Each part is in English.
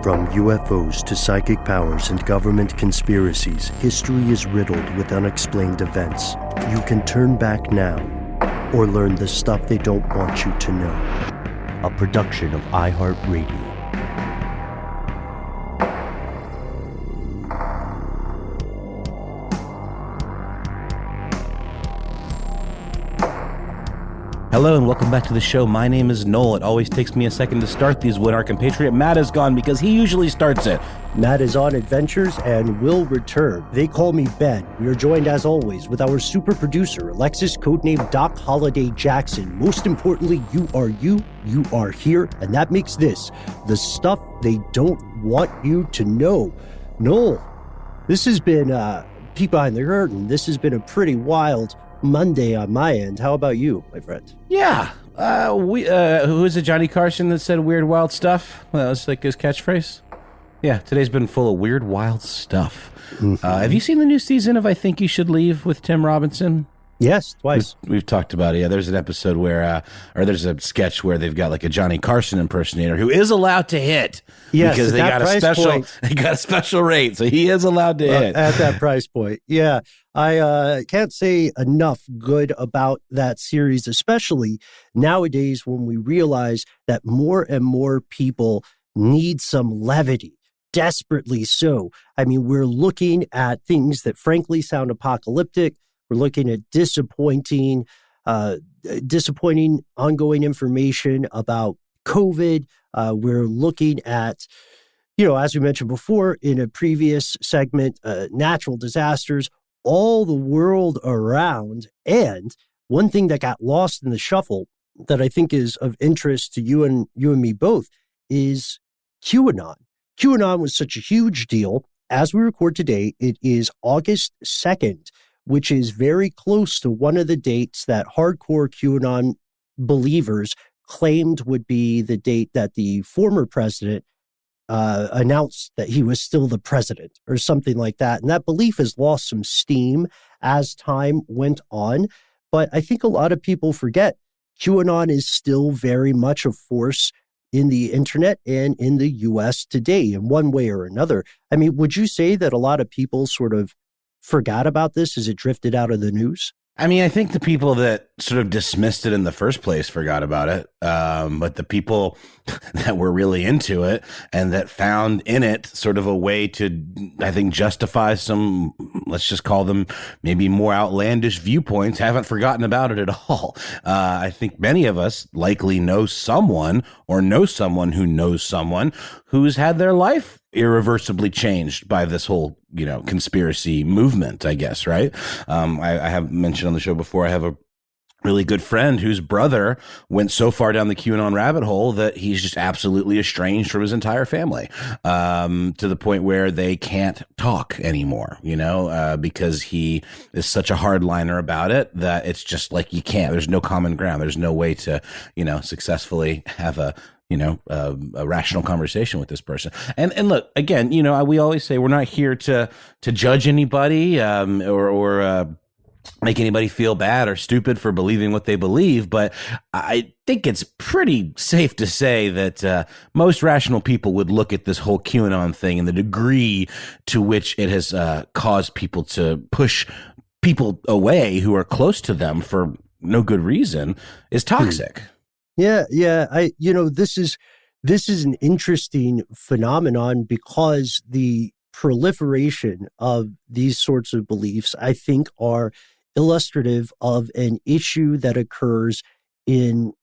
From UFOs to psychic powers and government conspiracies, history is riddled with unexplained events. You can turn back now or learn the stuff they don't want you to know. A production of iHeartRadio. Hello and welcome back to the show. My name is Noel. It always takes me a second to start these when our compatriot Matt is gone because he usually starts it. Matt is on adventures and will return. They call me Ben. We are joined as always with our super producer, Alexis, codenamed Doc Holliday Jackson. Most importantly, you are here, and that makes this the stuff they don't want you to know. Noel, this has been peek behind the curtain. This has been a pretty wild Monday on my end. How about you, my friend? Yeah. Who is it, Johnny Carson, that said weird, wild stuff? Well, that was like his catchphrase. Yeah, today's been full of weird, wild stuff. Mm-hmm. Have you seen the new season of I Think You Should Leave with Tim Robinson? Yes, twice. We've talked about it. Yeah, there's an episode where, or there's a sketch where they've got like a Johnny Carson impersonator who is allowed to hit. Yes, because they got a special rate, so he is allowed to hit at that price point. Yeah, I can't say enough good about that series, especially nowadays when we realize that more and more people need some levity. Desperately so. I mean, we're looking at things that frankly sound apocalyptic. We're looking at disappointing ongoing information about COVID. We're looking at, as we mentioned before in a previous segment, natural disasters, all the world around. And one thing that got lost in the shuffle that I think is of interest to you and me both is QAnon. QAnon was such a huge deal. As we record today, it is August 2nd, which is very close to one of the dates that hardcore QAnon believers claimed would be the date that the former president announced that he was still the president or something like that. And that belief has lost some steam as time went on. But I think a lot of people forget QAnon is still very much a force in the internet and in the U.S. today in one way or another. I mean, would you say that a lot of people sort of forgot about this as it drifted out of the news? I mean, I think the people that sort of dismissed it in the first place forgot about it. But the people that were really into it and that found in it sort of a way to, I think, justify some, let's just call them maybe more outlandish viewpoints, haven't forgotten about it at all. I think many of us likely know someone or know someone who knows someone who's had their life irreversibly changed by this whole, conspiracy movement, I guess, right? I have mentioned on the show before, I have a really good friend whose brother went so far down the QAnon rabbit hole that he's just absolutely estranged from his entire family, to the point where they can't talk anymore, because he is such a hardliner about it that it's just like you can't, there's no common ground. There's no way to, successfully have a rational conversation with this person. And look, again, we always say we're not here to judge anybody, or make anybody feel bad or stupid for believing what they believe. But I think it's pretty safe to say that most rational people would look at this whole QAnon thing and the degree to which it has caused people to push people away who are close to them for no good reason is toxic. Yeah. This is an interesting phenomenon because the proliferation of these sorts of beliefs, I think, are illustrative of an issue that occurs in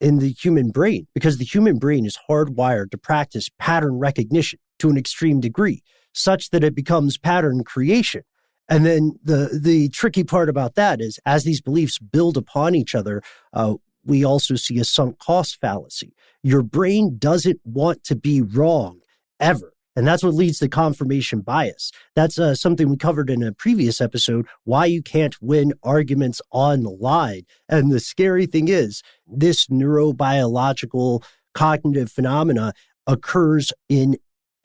the human brain, because the human brain is hardwired to practice pattern recognition to an extreme degree, such that it becomes pattern creation. And then the tricky part about that is as these beliefs build upon each other, we also see a sunk cost fallacy. Your brain doesn't want to be wrong ever. And that's what leads to confirmation bias. That's something we covered in a previous episode, why you can't win arguments online. And the scary thing is, this neurobiological cognitive phenomena occurs in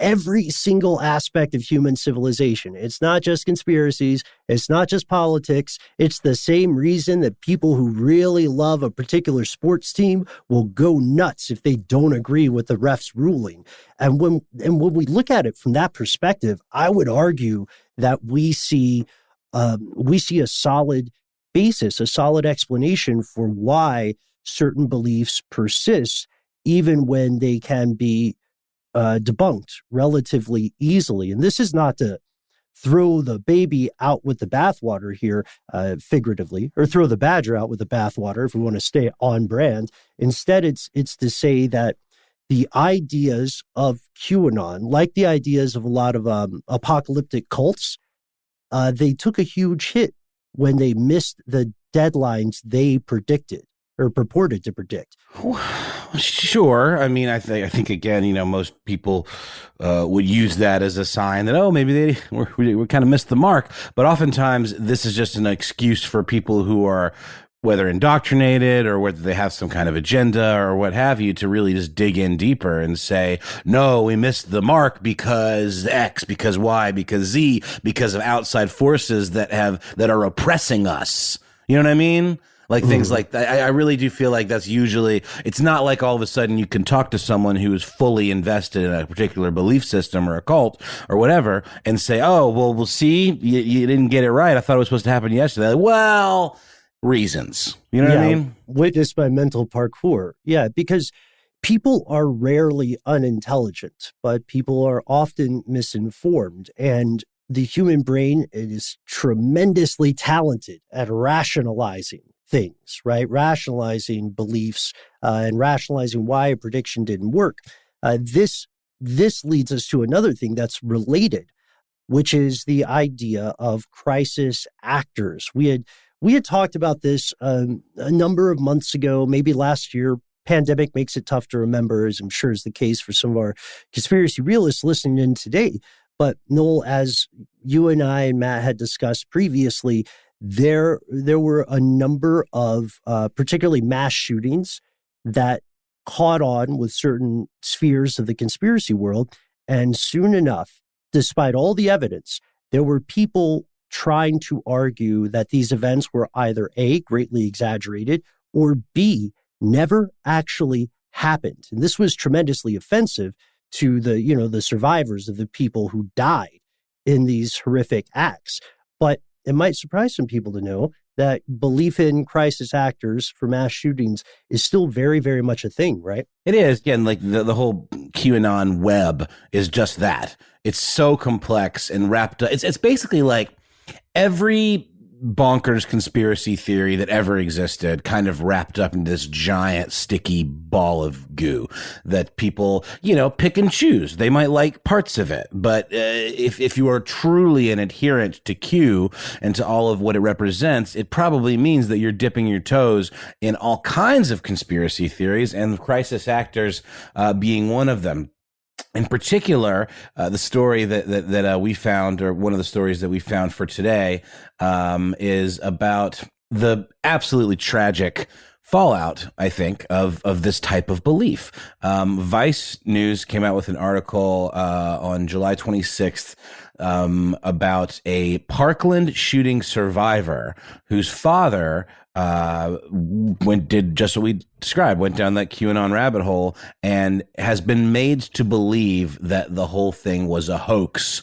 every single aspect of human civilization. It's not just conspiracies. It's not just politics. It's the same reason that people who really love a particular sports team will go nuts if they don't agree with the ref's ruling. And when we look at it from that perspective, I would argue that we see a solid basis, a solid explanation for why certain beliefs persist, even when they can be debunked relatively easily. And this is not to throw the baby out with the bathwater here, figuratively, or throw the badger out with the bathwater if we want to stay on brand. Instead, it's to say that the ideas of QAnon, like the ideas of a lot of apocalyptic cults, they took a huge hit when they missed the deadlines they predicted or purported to predict. Sure. I mean, I think again, most people would use that as a sign that, maybe we kind of missed the mark. But oftentimes this is just an excuse for people who are, whether indoctrinated or whether they have some kind of agenda or what have you, to really just dig in deeper and say, no, we missed the mark because X, because Y, because Z, because of outside forces that are oppressing us. You know what I mean? Like things like that. I really do feel like that's usually, it's not like all of a sudden you can talk to someone who is fully invested in a particular belief system or a cult or whatever and say, oh, well, we'll see, you didn't get it right. I thought it was supposed to happen yesterday. Well, reasons. You know what I mean? Witnessed by mental parkour. Yeah, because people are rarely unintelligent, but people are often misinformed. And the human brain is tremendously talented at rationalizing things, right? Rationalizing beliefs and rationalizing why a prediction didn't work. This leads us to another thing that's related, which is the idea of crisis actors. We had talked about this a number of months ago, maybe last year. Pandemic makes it tough to remember, as I'm sure is the case for some of our conspiracy realists listening in today. But Noel, as you and I and Matt had discussed previously, there were a number of particularly mass shootings that caught on with certain spheres of the conspiracy world. And soon enough, despite all the evidence, there were people trying to argue that these events were either A, greatly exaggerated, or B, never actually happened. And this was tremendously offensive to the survivors of the people who died in these horrific acts. But it might surprise some people to know that belief in crisis actors for mass shootings is still very, very much a thing, right? It is. Again, like the whole QAnon web is just that. It's so complex and wrapped up. It's basically like every bonkers conspiracy theory that ever existed kind of wrapped up in this giant sticky ball of goo that people, pick and choose. They might like parts of it, but if you are truly an adherent to Q and to all of what it represents, it probably means that you're dipping your toes in all kinds of conspiracy theories, and crisis actors being one of them. In particular, the story that we found, or one of the stories that we found for today, is about the absolutely tragic fallout, I think, of this type of belief. Vice News came out with an article on July 26th about a Parkland shooting survivor whose father did just what we described, went down that QAnon rabbit hole and has been made to believe that the whole thing was a hoax.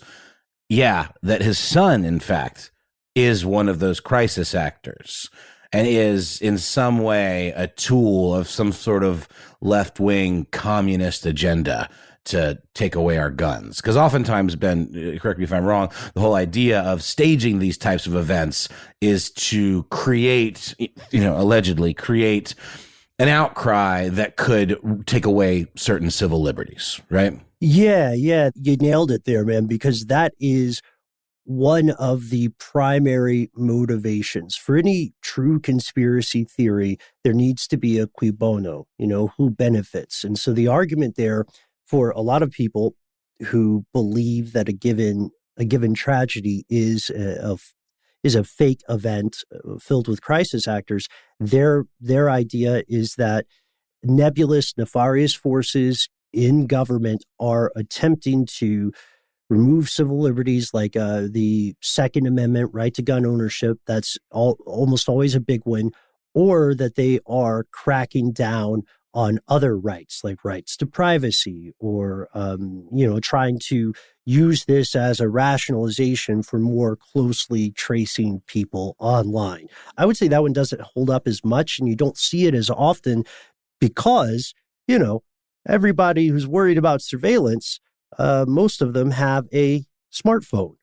Yeah, that his son, in fact, is one of those crisis actors and is in some way a tool of some sort of left-wing communist agenda to take away our guns. Because oftentimes, Ben, correct me if I'm wrong, the whole idea of staging these types of events is to create, allegedly create an outcry that could take away certain civil liberties, right? Yeah, you nailed it there, man, because that is one of the primary motivations. For any true conspiracy theory, there needs to be a cui bono, who benefits. And so the argument there for a lot of people who believe that a given tragedy is a fake event filled with crisis actors, their idea is that nebulous, nefarious forces in government are attempting to remove civil liberties like the Second Amendment, right to gun ownership. That's almost always a big win. Or that they are cracking down on other rights, like rights to privacy, or trying to use this as a rationalization for more closely tracing people online. I would say that one doesn't hold up as much, and you don't see it as often because, everybody who's worried about surveillance, most of them have a smartphone,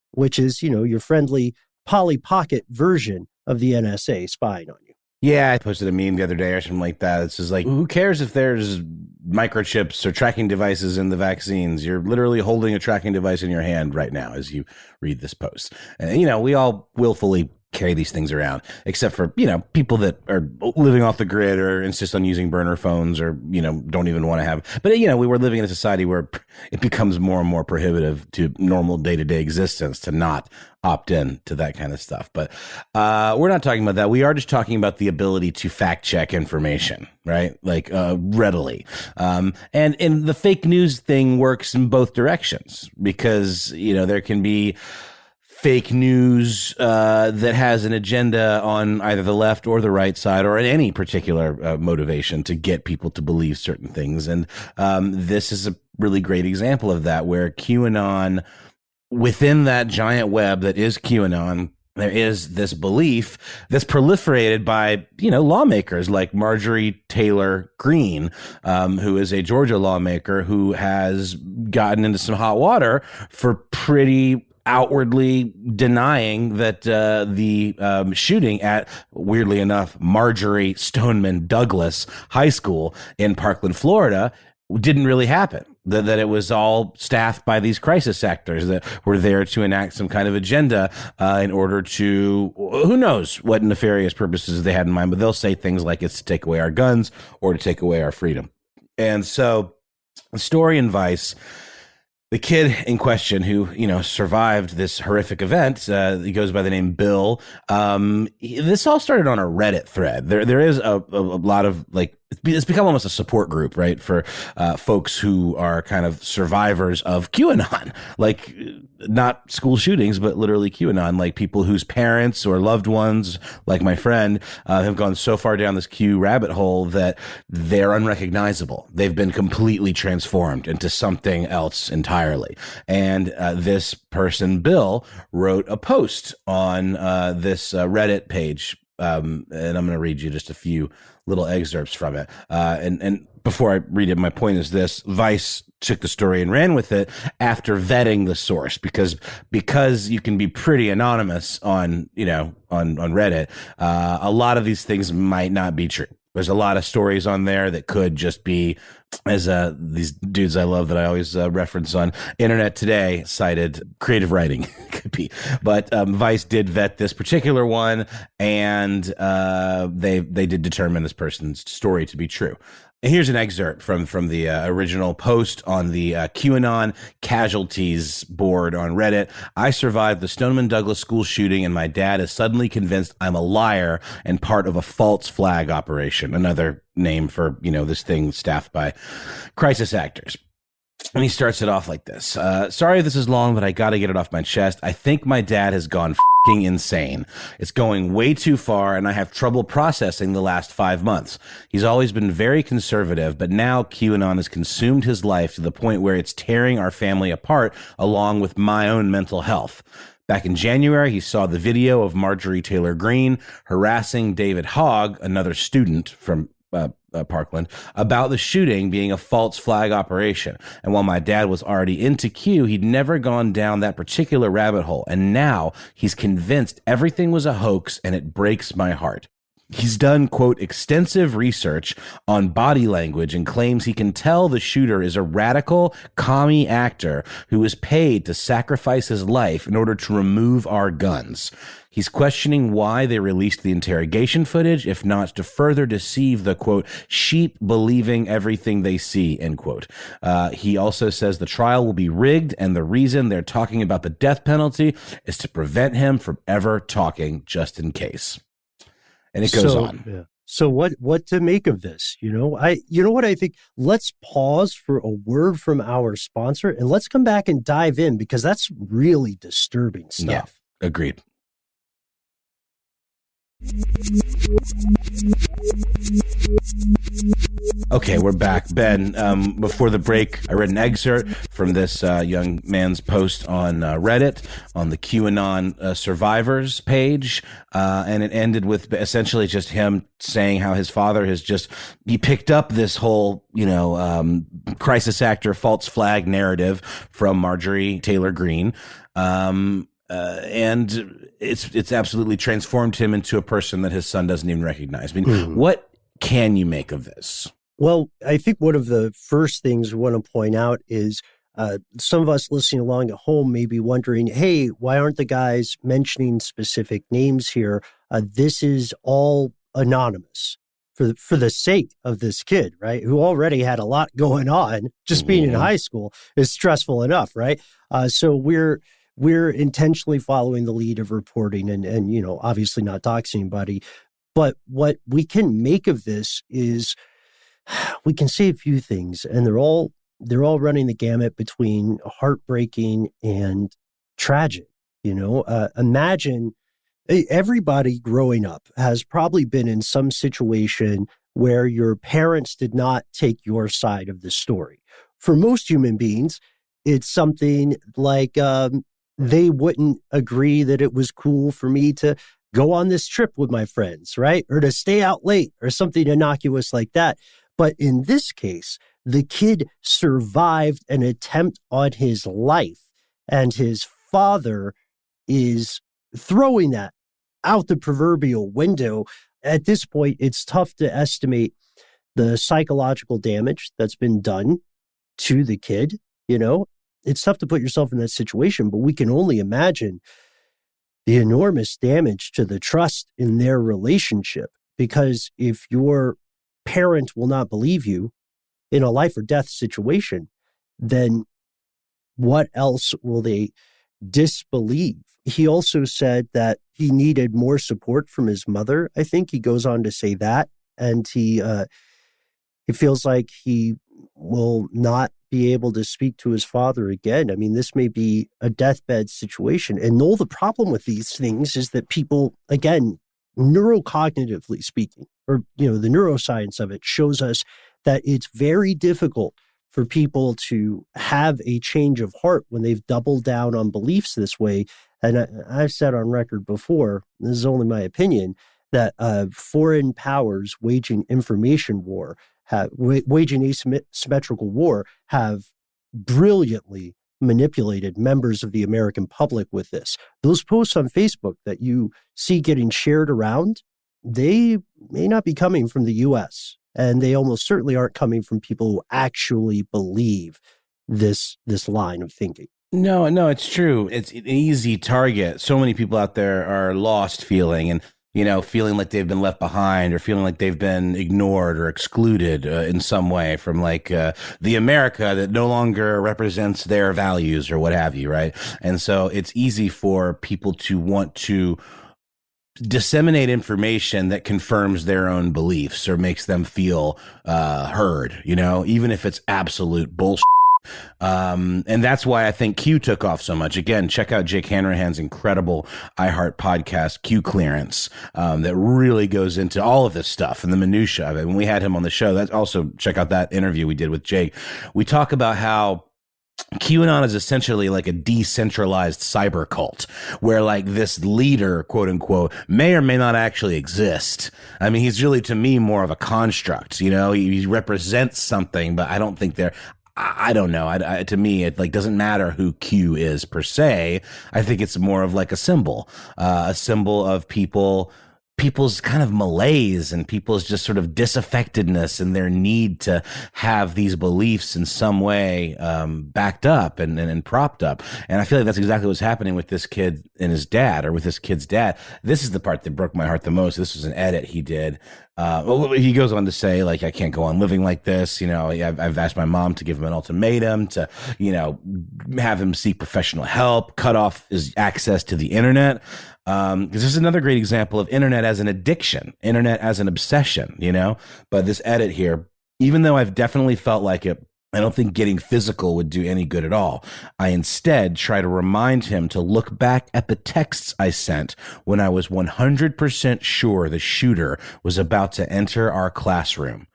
which is, your friendly Polly Pocket version of the NSA spying on you. Yeah, I posted a meme the other day or something like that. It's just like, who cares if there's microchips or tracking devices in the vaccines? You're literally holding a tracking device in your hand right now as you read this post. And, we all willfully carry these things around, except for, people that are living off the grid or insist on using burner phones or, don't even want to have. But, we were living in a society where it becomes more and more prohibitive to normal day-to-day existence to not opt in to that kind of stuff. But we're not talking about that. We are just talking about the ability to fact check information, right? Like readily. And the fake news thing works in both directions because, there can be fake news that has an agenda on either the left or the right side or any particular motivation to get people to believe certain things. And this is a really great example of that, where QAnon, within that giant web that is QAnon, there is this belief that's proliferated by, lawmakers like Marjorie Taylor Greene, who is a Georgia lawmaker who has gotten into some hot water for pretty outwardly denying that the shooting at, weirdly enough, Marjorie Stoneman Douglas High School in Parkland, Florida, didn't really happen. That it was all staffed by these crisis actors that were there to enact some kind of agenda in order to, who knows what nefarious purposes they had in mind, but they'll say things like it's to take away our guns or to take away our freedom. And so the story in Vice, the kid in question who, survived this horrific event, he goes by the name Bill. This all started on a Reddit thread. There is a lot of it's become almost a support group, right? For folks who are kind of survivors of QAnon, like not school shootings, but literally QAnon, like people whose parents or loved ones, like my friend, have gone so far down this Q rabbit hole that they're unrecognizable. They've been completely transformed into something else entirely. And this person, Bill, wrote a post on this Reddit page. And I'm going to read you just a few little excerpts from it. And before I read it, my point is this: Vice took the story and ran with it after vetting the source, because you can be pretty anonymous on Reddit. A lot of these things might not be true. There's a lot of stories on there that could just be, as these dudes I love that I always reference on Internet Today cited, creative writing could be. But Vice did vet this particular one, and they did determine this person's story to be true. And here's an excerpt from the original post on the QAnon casualties board on Reddit. I survived the Stoneman Douglas school shooting, and my dad is suddenly convinced I'm a liar and part of a false flag operation. Another name for, this thing staffed by crisis actors. And he starts it off like this. Sorry if this is long, but I got to get it off my chest. I think my dad has gone f***ing insane. It's going way too far, and I have trouble processing the last 5 months. He's always been very conservative, but now QAnon has consumed his life to the point where it's tearing our family apart, along with my own mental health. Back in January, he saw the video of Marjorie Taylor Greene harassing David Hogg, another student from Parkland, about the shooting being a false flag operation. And while my dad was already into Q, he'd never gone down that particular rabbit hole. And now he's convinced everything was a hoax, and it breaks my heart. He's done, quote, extensive research on body language and claims he can tell the shooter is a radical commie actor who is paid to sacrifice his life in order to remove our guns. He's questioning why they released the interrogation footage, if not to further deceive the, quote, sheep believing everything they see, end quote. He also says the trial will be rigged, and the reason they're talking about the death penalty is to prevent him from ever talking, just in case. And it goes on. Yeah. So what to make of this? You know what I think? Let's pause for a word from our sponsor and let's come back and dive in because that's really disturbing stuff. Yeah, agreed. Okay, we're back. Ben, before the break, I read an excerpt from this young man's post on Reddit on the QAnon survivors page, and it ended with essentially just him saying how his father he picked up this whole, crisis actor false flag narrative from Marjorie Taylor Greene. And it's absolutely transformed him into a person that his son doesn't even recognize. I mean, what can you make of this? Well, I think one of the first things we want to point out is some of us listening along at home may be wondering, hey, why aren't the guys mentioning specific names here? This is all anonymous for the sake of this kid, right, who already had a lot going on. Just being in high school is stressful enough, right? So we're intentionally following the lead of reporting and obviously not doxing anybody. But what we can make of this is we can say a few things, and they're all running the gamut between heartbreaking and tragic. Imagine everybody growing up has probably been in some situation where your parents did not take your side of the story. For most human beings, it's something like they wouldn't agree that it was cool for me to go on this trip with my friends, right? Or to stay out late or something innocuous like that. But in this case, the kid survived an attempt on his life, and his father is throwing that out the proverbial window. At this point, it's tough to estimate the psychological damage that's been done to the kid. It's tough to put yourself in that situation, but we can only imagine the enormous damage to the trust in their relationship. Because if your parent will not believe you in a life or death situation, then what else will they disbelieve? He also said that he needed more support from his mother. I think he goes on to say that. And he feels like he will not be able to speak to his father again. I mean, this may be a deathbed situation. And Noel, the problem with these things is that people, again, neurocognitively speaking, or, the neuroscience of it shows us that it's very difficult for people to have a change of heart when they've doubled down on beliefs this way. And I've said on record before, this is only my opinion, that foreign powers waging information war, waging asymmetrical war, have brilliantly manipulated members of the American public with this. Those posts on Facebook that you see getting shared around, they may not be coming from the U.S., and they almost certainly aren't coming from people who actually believe this line of thinking. No, it's true. It's an easy target. So many people out there are lost feeling and feeling like they've been left behind or feeling like they've been ignored or excluded in some way from the America that no longer represents their values or what have you, right? And so it's easy for people to want to disseminate information that confirms their own beliefs or makes them feel heard, even if it's absolute bullshit. And that's why I think Q took off so much. Again, check out Jake Hanrahan's incredible iHeart podcast, Q Clearance, that really goes into all of this stuff and the minutia of it. When we had him on the show, that's also check out that interview we did with Jake. We talk about how QAnon is essentially like a decentralized cyber cult where this leader, quote unquote, may or may not actually exist. I mean, he's really, to me, more of a construct, he represents something, but I don't think I don't know. To me, it doesn't matter who Q is per se. I think it's more of a symbol of people's kind of malaise and people's just sort of disaffectedness and their need to have these beliefs in some way backed up and propped up. And I feel like that's exactly what's happening with this kid and his dad, or with this kid's dad. This is the part that broke my heart the most. This was an edit he did Well, he goes on to say, like, I can't go on living like this. I've asked my mom to give him an ultimatum to, have him seek professional help, cut off his access to the internet. Because this is another great example of internet as an addiction, internet as an obsession, But this edit here, even though I've definitely felt like it, I don't think getting physical would do any good at all. I instead try to remind him to look back at the texts I sent when I was 100% sure the shooter was about to enter our classroom.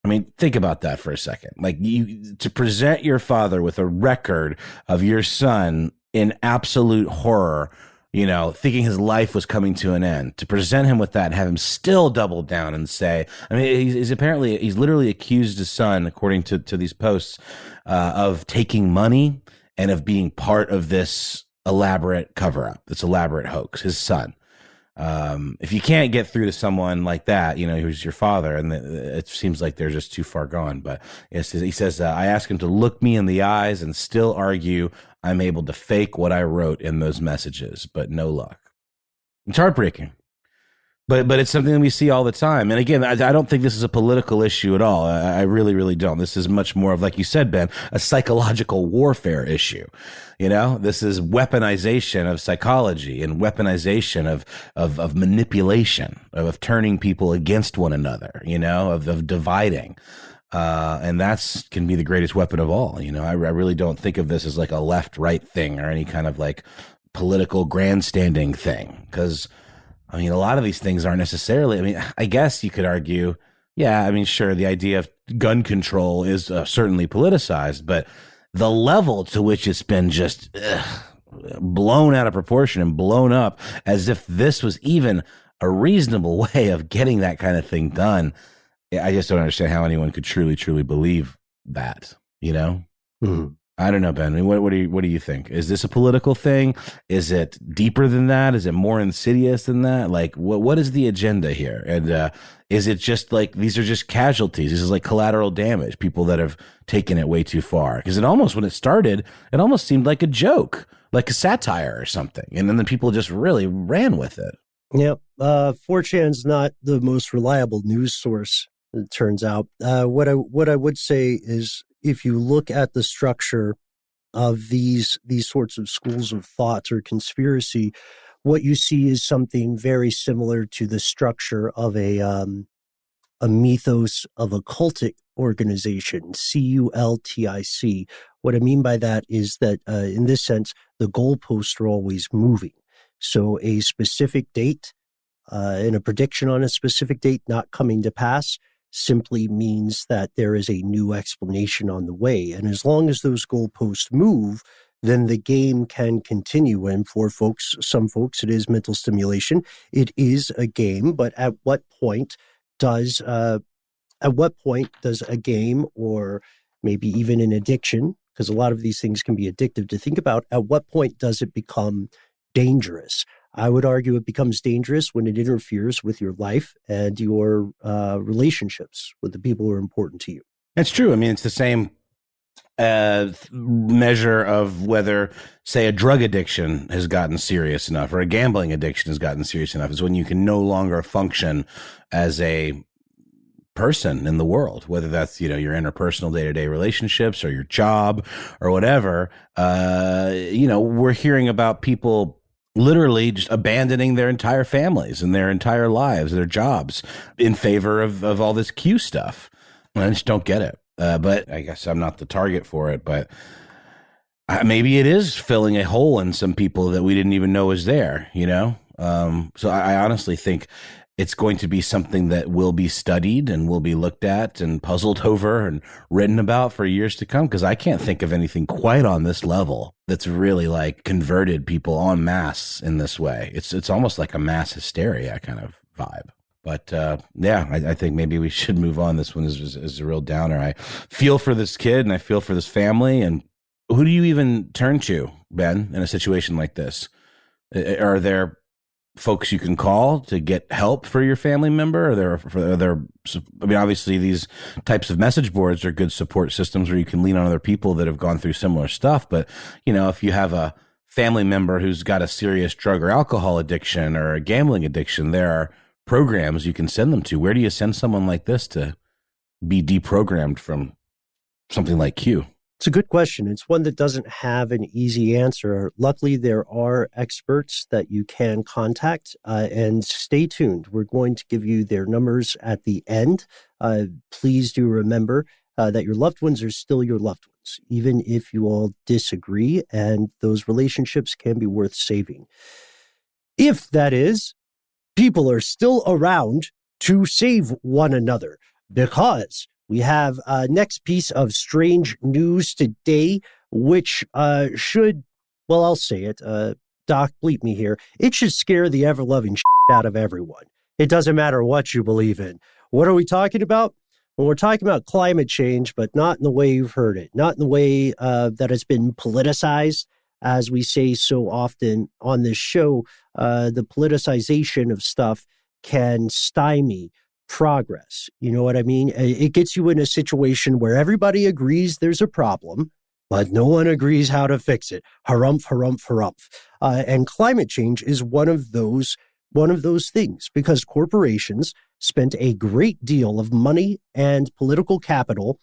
I mean, think about that for a second. Like, to present your father with a record of your son in absolute horror, thinking his life was coming to an end, to present him with that and have him still double down and say, I mean, he's literally accused his son, according to these posts, of taking money and of being part of this elaborate cover up, this elaborate hoax, his son. If you can't get through to someone like that, who's your father, and it seems like they're just too far gone. But he says, I asked him to look me in the eyes and still argue I'm able to fake what I wrote in those messages, but no luck. It's heartbreaking, but it's something that we see all the time. And again, I don't think this is a political issue at all. I really, really don't. This is much more of, like you said, Ben, a psychological warfare issue. This is weaponization of psychology and weaponization of manipulation, of turning people against one another, of dividing. And that's can be the greatest weapon of all. I really don't think of this as like a left-right thing or any kind of like political grandstanding thing. Because, I mean, a lot of these things aren't necessarily, I mean, I guess you could argue, yeah, I mean, sure, the idea of gun control is certainly politicized, but the level to which it's been just blown out of proportion and blown up as if this was even a reasonable way of getting that kind of thing done. I just don't understand how anyone could truly, truly believe that, Mm-hmm. I don't know, Ben. I mean, what do you think? Is this a political thing? Is it deeper than that? Is it more insidious than that? Like, what is the agenda here? And is it just like these are just casualties? This is like collateral damage, people that have taken it way too far. Because it almost, when it started, it almost seemed like a joke, like a satire or something. And then the people just really ran with it. Yeah. 4chan's not the most reliable news source, it turns out. What I would say is, if you look at the structure of these sorts of schools of thought or conspiracy, what you see is something very similar to the structure of a mythos of a cultic organization, cultic. What I mean by that is that in this sense, the goalposts are always moving. So a specific date and a prediction on a specific date not coming to pass simply means that there is a new explanation on the way. And as long as those goalposts move, then the game can continue. And for some folks, it is mental stimulation. It is a game, but at what point does a game, or maybe even an addiction, because a lot of these things can be addictive to think about, at what point does it become dangerous? I would argue it becomes dangerous when it interferes with your life and your relationships with the people who are important to you. That's true. I mean, it's the same measure of whether, say, a drug addiction has gotten serious enough or a gambling addiction has gotten serious enough, is when you can no longer function as a person in the world, whether that's, your interpersonal day-to-day relationships or your job or whatever. We're hearing about people literally just abandoning their entire families and their entire lives, their jobs, in favor of all this Q stuff. I just don't get it. But I guess I'm not the target for it, but maybe it is filling a hole in some people that we didn't even know was there, So I honestly think it's going to be something that will be studied and will be looked at and puzzled over and written about for years to come, because I can't think of anything quite on this level that's really like converted people en masse in this way. It's almost like a mass hysteria kind of vibe. But I think maybe we should move on. This one is a real downer. I feel for this kid and I feel for this family. And who do you even turn to, Ben, in a situation like this? Are there folks you can call to get help for your family member? I mean, obviously these types of message boards are good support systems where you can lean on other people that have gone through similar stuff. But, if you have a family member who's got a serious drug or alcohol addiction or a gambling addiction, there are programs you can send them to. Where do you send someone like this to be deprogrammed from something like Q? It's a good question. It's one that doesn't have an easy answer. Luckily, there are experts that you can contact, and stay tuned. We're going to give you their numbers at the end. Please do remember that your loved ones are still your loved ones, even if you all disagree, and those relationships can be worth saving. If, that is, people are still around to save one another, because we have a next piece of strange news today, which should, well, I'll say it, Doc, bleep me here. It should scare the ever-loving shit out of everyone. It doesn't matter what you believe in. What are we talking about? Well, we're talking about climate change, but not in the way you've heard it, not in the way that it's been politicized. As we say so often on this show, the politicization of stuff can stymie progress. You know what I mean? It gets you in a situation where everybody agrees there's a problem, but no one agrees how to fix it. Harumph, harumph, harumph. And climate change is one of those things, because corporations spent a great deal of money and political capital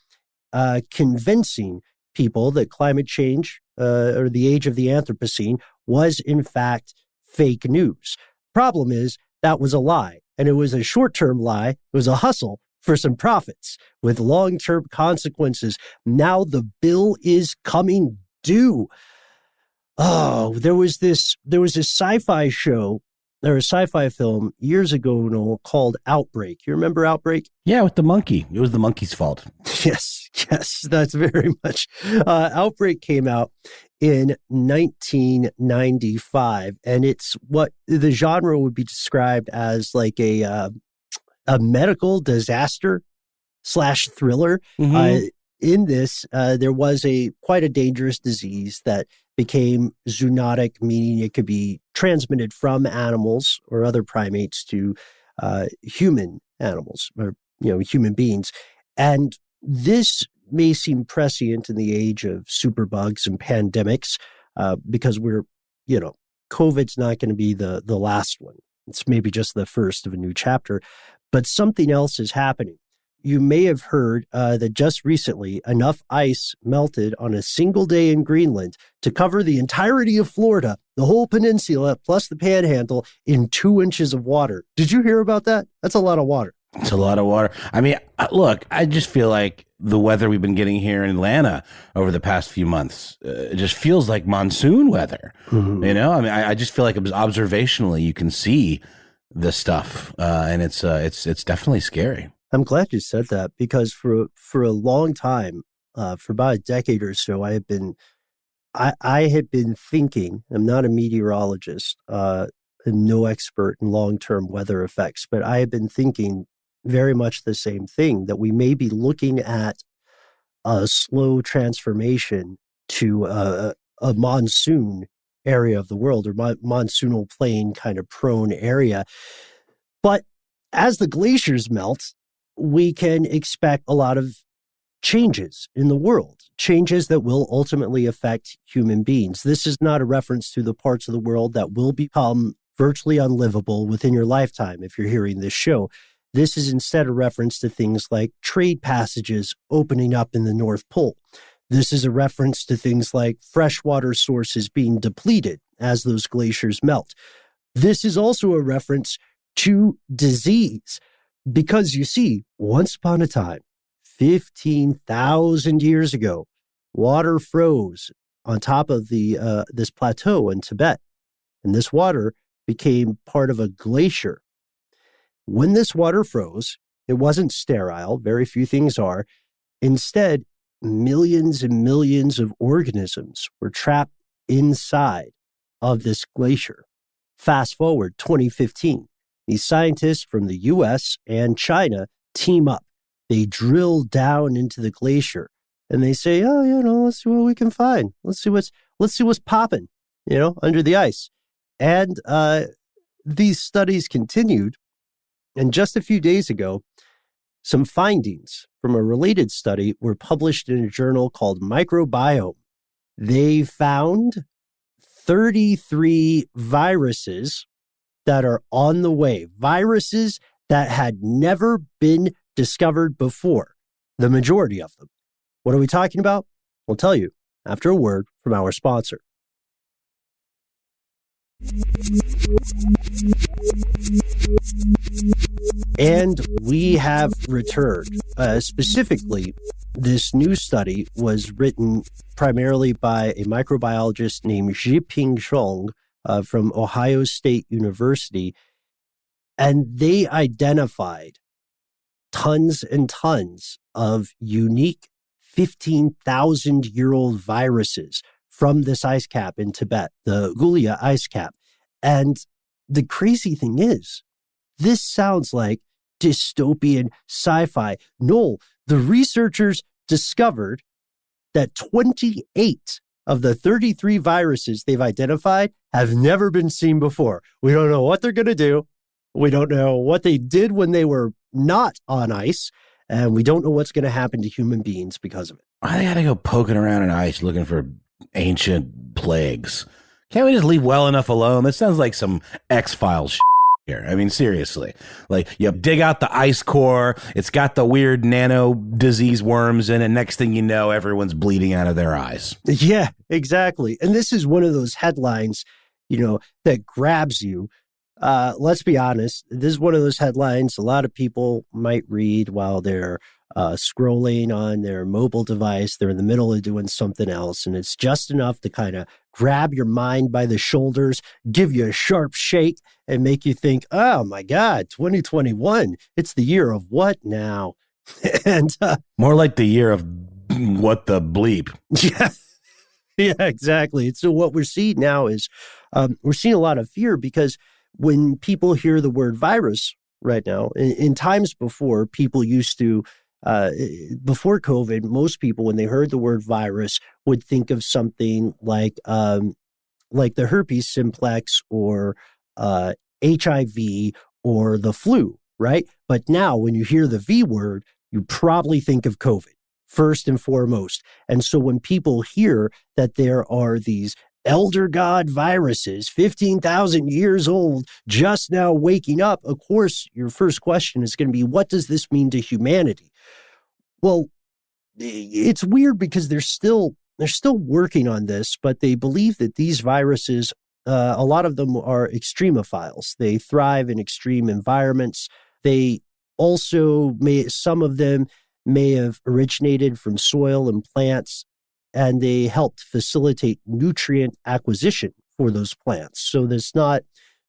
convincing people that climate change or the age of the Anthropocene was in fact fake news. Problem is, that was a lie. And it was a short-term lie. It was a hustle for some profits with long-term consequences. Now the bill is coming due. Oh, there was a sci-fi show, or a sci-fi film years ago, Noel, called Outbreak. You remember Outbreak? Yeah, with the monkey. It was the monkey's fault. Yes, that's very much. Outbreak came out in 1995, and it's what the genre would be described as like a medical disaster / thriller. Mm-hmm. In this, there was quite a dangerous disease that became zoonotic, meaning it could be transmitted from animals or other primates to human animals, or human beings. And this may seem prescient in the age of superbugs and pandemics, because COVID's not going to be the last one. It's maybe just the first of a new chapter, but something else is happening. You may have heard that just recently enough ice melted on a single day in Greenland to cover the entirety of Florida, the whole peninsula, plus the panhandle, in 2 inches of water. Did you hear about that? That's a lot of water. It's a lot of water. I mean, look, I just feel like the weather we've been getting here in Atlanta over the past few months, it just feels like monsoon weather. Mm-hmm. I mean, I just feel like observationally you can see the stuff, and it's definitely scary. I'm glad you said that, because for a long time, for about a decade or so, I had been thinking. I'm not a meteorologist, and no expert in long-term weather effects, but I have been thinking very much the same thing, that we may be looking at a slow transformation to a monsoon area of the world, or monsoonal plain kind of prone area. But as the glaciers melt, we can expect a lot of changes in the world, changes that will ultimately affect human beings. This is not a reference to the parts of the world that will become virtually unlivable within your lifetime if you're hearing this show. This is instead a reference to things like trade passages opening up in the North Pole. This is a reference to things like freshwater sources being depleted as those glaciers melt. This is also a reference to disease, because you see, once upon a time, 15,000 years ago, water froze on top of this plateau in Tibet, and this water became part of a glacier. When this water froze, it wasn't sterile. Very few things are. Instead, millions and millions of organisms were trapped inside of this glacier. Fast forward 2015, these scientists from the US and China team up. They drill down into the glacier and they say, let's see what we can find. Let's see what's popping, under the ice. And these studies continued. And just a few days ago, some findings from a related study were published in a journal called Microbiome. They found 33 viruses that are on the way, viruses that had never been discovered before, the majority of them. What are we talking about? We'll tell you after a word from our sponsor. And we have returned. Specifically, this new study was written primarily by a microbiologist named Zhiping Zhong from Ohio State University. And they identified tons and tons of unique 15,000-year-old viruses from this ice cap in Tibet, the Gulia ice cap. And the crazy thing is, this sounds like dystopian sci-fi. Noel, the researchers discovered that 28 of the 33 viruses they've identified have never been seen before. We don't know what they're going to do. We don't know what they did when they were not on ice. And we don't know what's going to happen to human beings because of it. I got to go poking around in ice looking for ancient plagues. Can't we just leave well enough alone? This sounds like some X-Files here. I mean, seriously. Like, you dig out the ice core, it's got the weird nano disease worms in it. Next thing you know, everyone's bleeding out of their eyes. Yeah, exactly. And this is one of those headlines, that grabs you. Let's be honest. This is one of those headlines a lot of people might read while they're scrolling on their mobile device. They're in the middle of doing something else, and it's just enough to kind of grab your mind by the shoulders, give you a sharp shake, and make you think, oh my God, 2021, it's the year of what now? And more like the year of what the bleep. Yeah. Yeah, exactly. So what we're seeing now is we're seeing a lot of fear because when people hear the word virus right now, in times before, people used to, before COVID, most people, when they heard the word virus, would think of something like the herpes simplex or HIV or the flu, right? But now when you hear the V word, you probably think of COVID first and foremost. And so when people hear that there are these elder god viruses, 15,000 years old, just now waking up, of course, your first question is going to be, what does this mean to humanity? Well, it's weird because they're still working on this, but they believe that these viruses, a lot of them are extremophiles. They thrive in extreme environments. They also some of them may have originated from soil and plants, and they helped facilitate nutrient acquisition for those plants. So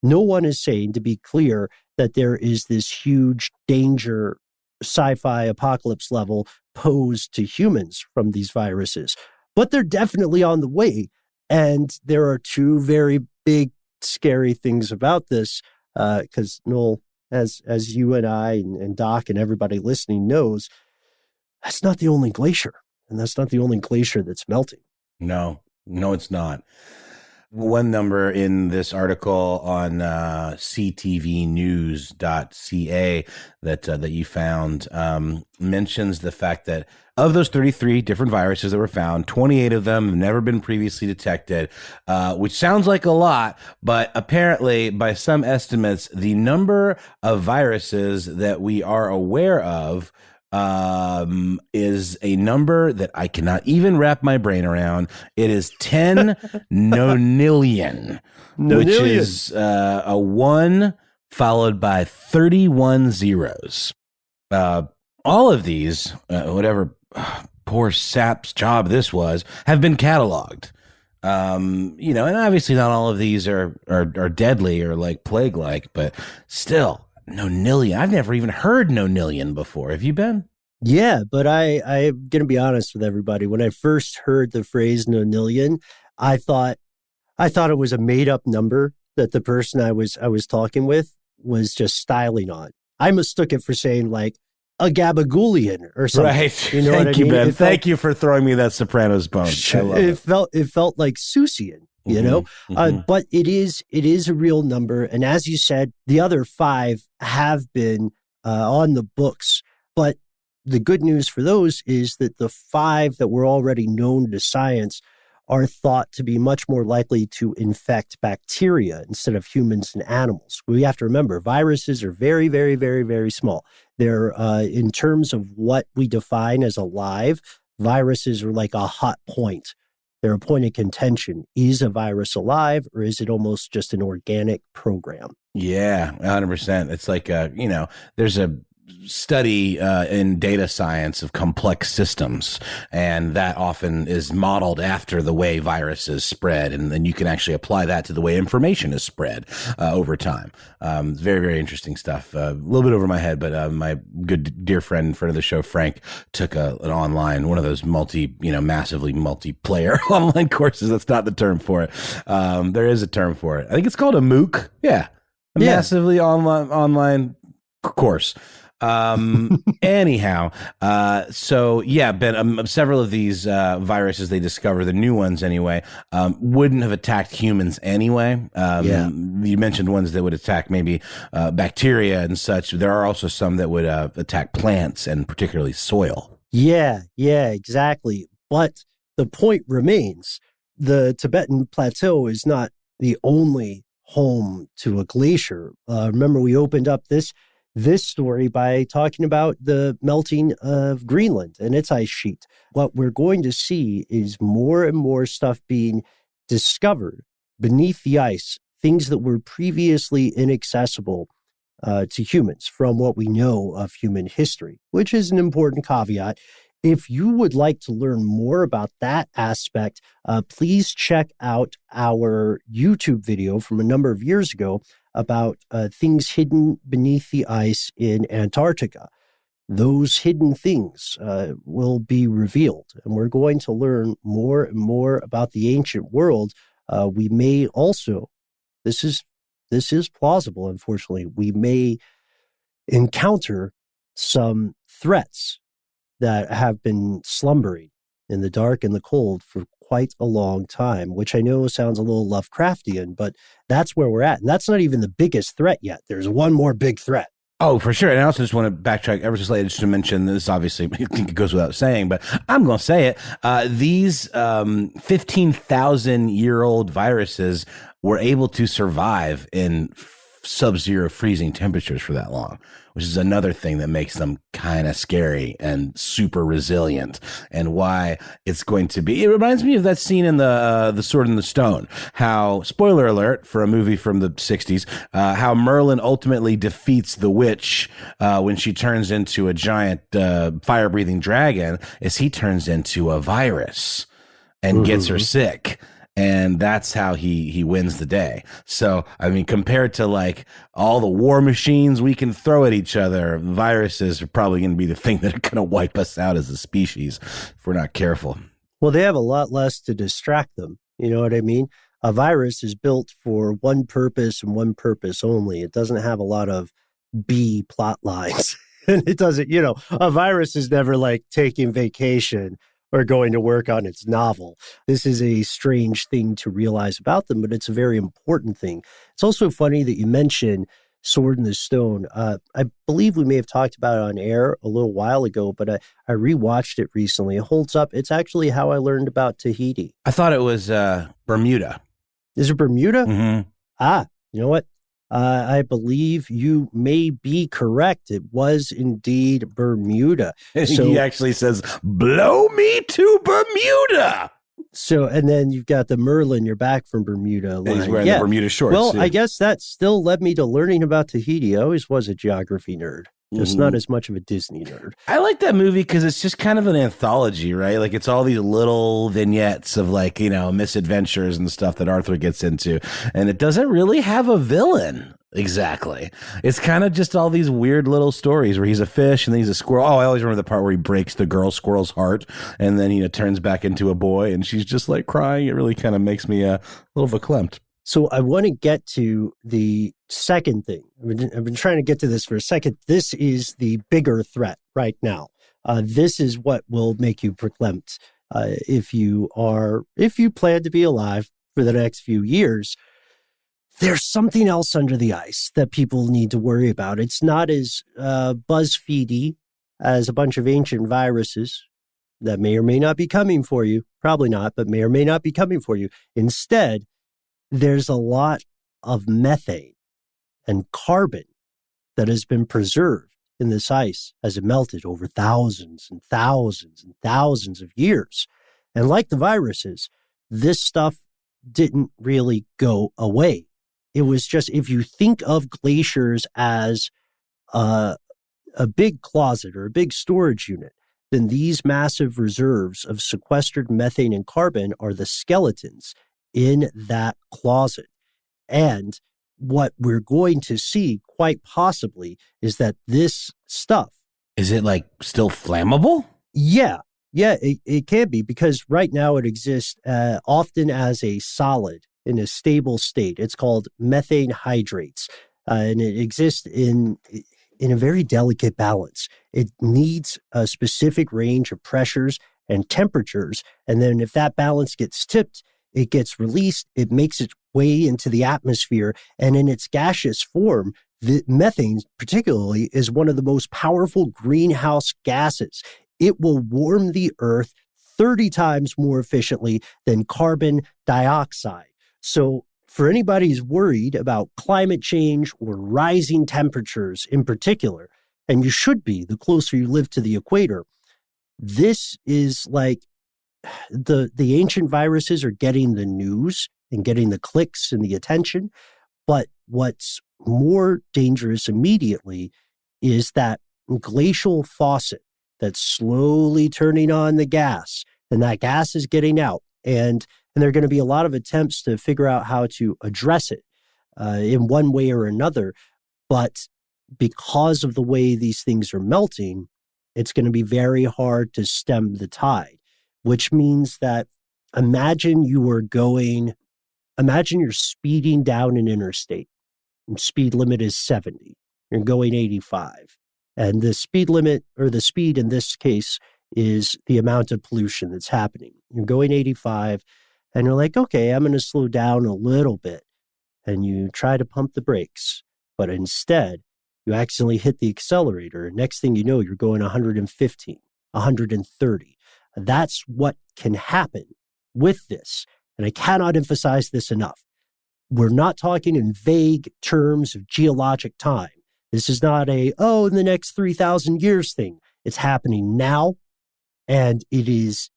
no one is saying, to be clear, that there is this huge danger, sci-fi apocalypse level, posed to humans from these viruses. But they're definitely on the way. And there are two very big, scary things about this, because Noel, as you and I and Doc and everybody listening knows, that's not the only glacier. And that's not the only glacier that's melting. No, it's not. One number in this article on ctvnews.ca that you found mentions the fact that of those 33 different viruses that were found, 28 of them have never been previously detected, which sounds like a lot, but apparently by some estimates, the number of viruses that we are aware of is a number that I cannot even wrap my brain around. It is 10 nonillion, which is a 1 followed by 31 zeros. All of these, whatever poor sap's job this was, have been cataloged. And obviously not all of these are deadly or like plague-like, but still. Nonillion. I've never even heard nonillion before. Have you been? Yeah, but I'm going to be honest with everybody. When I first heard the phrase nonillion, I thought it was a made-up number that the person I was talking with was just styling on. I mistook it for saying like a gabagoolian or something. Right. You know Thank what I you, mean? Ben. Thank you for throwing me that Sopranos bone. I love it felt like Susian. But it is a real number. And as you said, the other 5 have been on the books. But the good news for those is that the 5 that were already known to science are thought to be much more likely to infect bacteria instead of humans and animals. We have to remember, viruses are very, very, very, very small. They're, in terms of what we define as alive, viruses are like a hot point. They're a point of contention. Is a virus alive, or is it almost just an organic program? Yeah, 100%. It's like, there's a study in data science of complex systems, and that often is modeled after the way viruses spread, and then you can actually apply that to the way information is spread over time. Very, very interesting stuff. A little bit over my head, but my good dear friend of the show, Frank, took an online, one of those massively multiplayer online courses. That's not the term for it. There is a term for it. I think it's called a MOOC. Yeah, massively online course. Anyhow, so yeah, Ben, several of these viruses they discover, the new ones anyway, wouldn't have attacked humans anyway. You mentioned ones that would attack maybe bacteria and such. There are also some that would attack plants and particularly soil. Yeah, exactly. But the point remains, the Tibetan Plateau is not the only home to a glacier. Remember, we opened up this story by talking about the melting of Greenland and its ice sheet. What we're going to see is more and more stuff being discovered beneath the ice, things that were previously inaccessible to humans from what we know of human history, which is an important caveat. If you would like to learn more about that aspect, please check out our YouTube video from a number of years ago about things hidden beneath the ice in Antarctica. Those hidden things will be revealed, and we're going to learn more and more about the ancient world. We may also, this is plausible, unfortunately, we may encounter some threats that have been slumbering in the dark and the cold for quite a long time, which I know sounds a little Lovecraftian, but that's where we're at. And that's not even the biggest threat yet. There's one more big threat. Oh, for sure. And I also just want to backtrack ever so slightly just to mention this. Obviously, I think it goes without saying, but I'm going to say it. These 15,000-year-old viruses were able to survive in sub-zero freezing temperatures for that long, which is another thing that makes them kind of scary and super resilient, and why it's going to be. It reminds me of that scene in the Sword in the Stone, how, spoiler alert for a movie from the 60s, how Merlin ultimately defeats the witch when she turns into a giant fire-breathing dragon, is he turns into a virus and gets her sick. And that's how he wins the day. So, I mean, compared to like all the war machines we can throw at each other, viruses are probably going to be the thing that are going to wipe us out as a species if we're not careful. Well, they have a lot less to distract them. You know what I mean? A virus is built for one purpose and one purpose only. It doesn't have a lot of B plot lines. And it doesn't, a virus is never like taking vacation or going to work on its novel. This is a strange thing to realize about them, but it's a very important thing. It's also funny that you mentioned Sword in the Stone. I believe we may have talked about it on air a little while ago, but I rewatched it recently. It holds up. It's actually how I learned about Tahiti. I thought it was Bermuda. Is it Bermuda? Mm-hmm. You know what? I believe you may be correct. It was indeed Bermuda. So, he actually says, blow me to Bermuda. So, and then you've got the Merlin, you're back from Bermuda line. And he's wearing the Bermuda shorts. Well, I guess that still led me to learning about Tahiti. I always was a geography nerd. Just not as much of a Disney nerd. I like that movie because it's just kind of an anthology, right? Like it's all these little vignettes of like, misadventures and stuff that Arthur gets into. And it doesn't really have a villain. Exactly. It's kind of just all these weird little stories where he's a fish and then he's a squirrel. Oh, I always remember the part where he breaks the girl squirrel's heart and then, turns back into a boy and she's just like crying. It really kind of makes me a little verklempt. So I want to get to the second thing. I've been trying to get to this for a second. This is the bigger threat right now. This is what will make you verklempt if you plan to be alive for the next few years. There's something else under the ice that people need to worry about. It's not as BuzzFeedy as a bunch of ancient viruses. that may or may not be coming for you. Probably not, but may or may not be coming for you. Instead, there's a lot of methane and carbon that has been preserved in this ice as it melted over thousands and thousands and thousands of years. And like the viruses, this stuff didn't really go away. It was just, if you think of glaciers as a big closet or a big storage unit, then these massive reserves of sequestered methane and carbon are the skeletons in that closet. And what we're going to see quite possibly is that this stuff. Is it like still flammable? Yeah, it can be, because right now it exists often as a solid in a stable state. It's called methane hydrates, and it exists in a very delicate balance. It needs a specific range of pressures and temperatures, and then if that balance gets tipped, it gets released, it makes its way into the atmosphere, and in its gaseous form, the methane particularly is one of the most powerful greenhouse gases. It will warm the earth 30 times more efficiently than carbon dioxide. So for anybody who's worried about climate change or rising temperatures in particular, and you should be the closer you live to the equator, this is like the ancient viruses are getting the news and getting the clicks and the attention. But what's more dangerous immediately is that glacial faucet that's slowly turning on the gas, and that gas is getting out. And there are going to be a lot of attempts to figure out how to address it in one way or another. But because of the way these things are melting, it's going to be very hard to stem the tide, which means that imagine you're speeding down an interstate, and speed limit is 70. You're going 85. And the speed limit, or the speed in this case, is the amount of pollution that's happening. You're going 85, and you're like, okay, I'm going to slow down a little bit. And you try to pump the brakes, but instead, you accidentally hit the accelerator. And next thing you know, you're going 115, 130. That's what can happen with this. And I cannot emphasize this enough. We're not talking in vague terms of geologic time. This is not in the next 3,000 years thing. It's happening now. And it is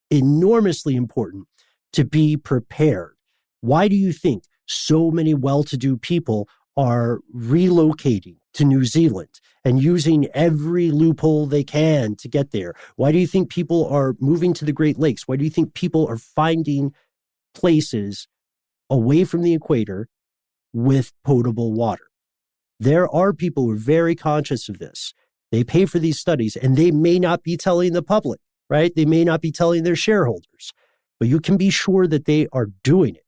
enormously important to be prepared. Why do you think so many well-to-do people are relocating to New Zealand and using every loophole they can to get there? Why do you think people are moving to the Great Lakes? Why do you think people are finding places away from the equator with potable water? There are people who are very conscious of this. They pay for these studies, and they may not be telling the public, right? They may not be telling their shareholders, but you can be sure that they are doing it.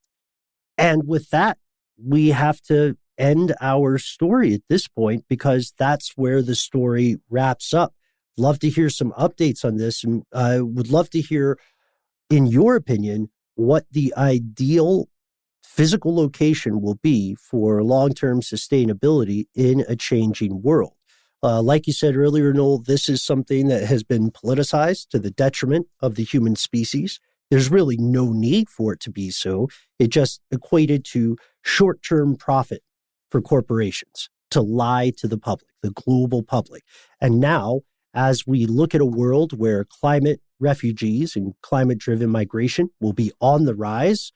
And with that, we have to end our story at this point, because that's where the story wraps up. Love to hear some updates on this, and I would love to hear, in your opinion, what the ideal physical location will be for long-term sustainability in a changing world. Like you said earlier, Noel, this is something that has been politicized to the detriment of the human species. There's really no need for it to be so. It just equated to short-term profit for corporations to lie to the public, the global public. And now, as we look at a world where climate refugees and climate-driven migration will be on the rise,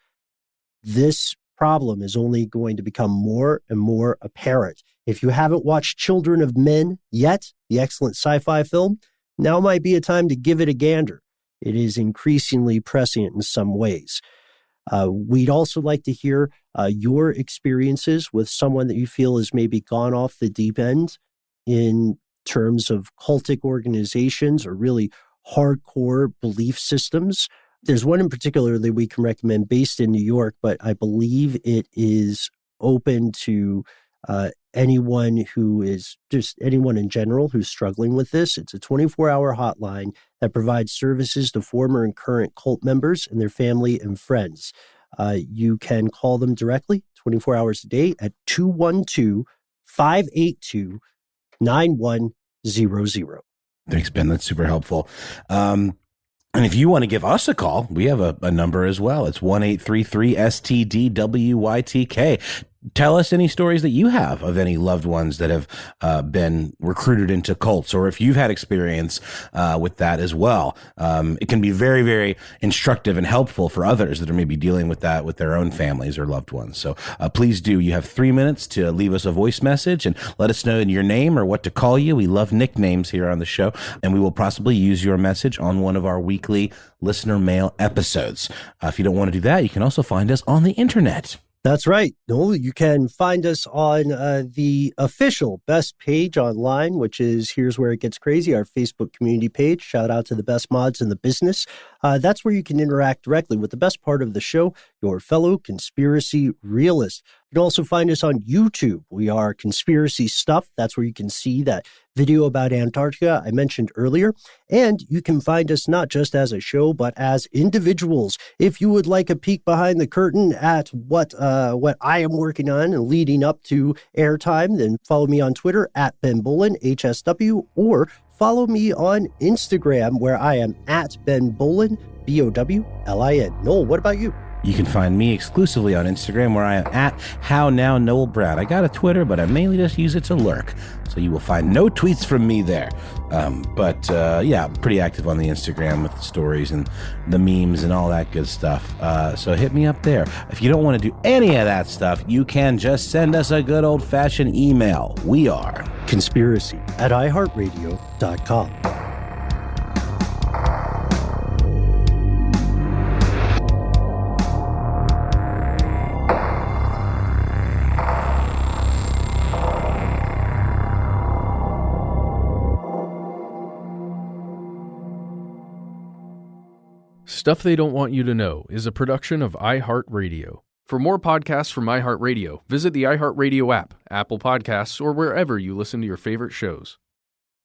this problem is only going to become more and more apparent. If you haven't watched Children of Men yet, the excellent sci-fi film, now might be a time to give it a gander. It is increasingly prescient in some ways. We'd also like to hear your experiences with someone that you feel has maybe gone off the deep end in terms of cultic organizations or really hardcore belief systems. There's one in particular that we can recommend based in New York, but I believe it is open to anyone in general who's struggling with this. It's a 24-hour hotline that provides services to former and current cult members and their family and friends. You can call them directly 24 hours a day at 212-582-9100. Thanks, Ben. That's super helpful. And if you want to give us a call, we have a number as well. It's 1-833-STDWYTK. Tell us any stories that you have of any loved ones that have been recruited into cults, or if you've had experience with that as well. It can be very, very instructive and helpful for others that are maybe dealing with that with their own families or loved ones. So please do. You have 3 minutes to leave us a voice message and let us know your name or what to call you. We love nicknames here on the show, and we will possibly use your message on one of our weekly listener mail episodes. If you don't want to do that, you can also find us on the internet. That's right. No, you can find us on the official Best page online, which is Here's Where It Gets Crazy, our Facebook community page. Shout out to the best mods in the business. That's where you can interact directly with the best part of the show, your fellow conspiracy realists. You can also find us on YouTube. We are Conspiracy Stuff. That's where you can see that video about Antarctica I mentioned earlier. And you can find us not just as a show, but as individuals. If you would like a peek behind the curtain at what I am working on and leading up to airtime, then follow me on Twitter at Ben Bolin, HSW, or follow me on Instagram where I am at Ben Bolin, BOWLIN. Noel, what about you? You can find me exclusively on Instagram where I am at HowNowNoelBrown. I got a Twitter, but I mainly just use it to lurk. So you will find no tweets from me there. But pretty active on the Instagram with the stories and the memes and all that good stuff. So hit me up there. If you don't want to do any of that stuff, you can just send us a good old-fashioned email. We are conspiracy@iHeartRadio.com. Stuff They Don't Want You to Know is a production of iHeartRadio. For more podcasts from iHeartRadio, visit the iHeartRadio app, Apple Podcasts, or wherever you listen to your favorite shows.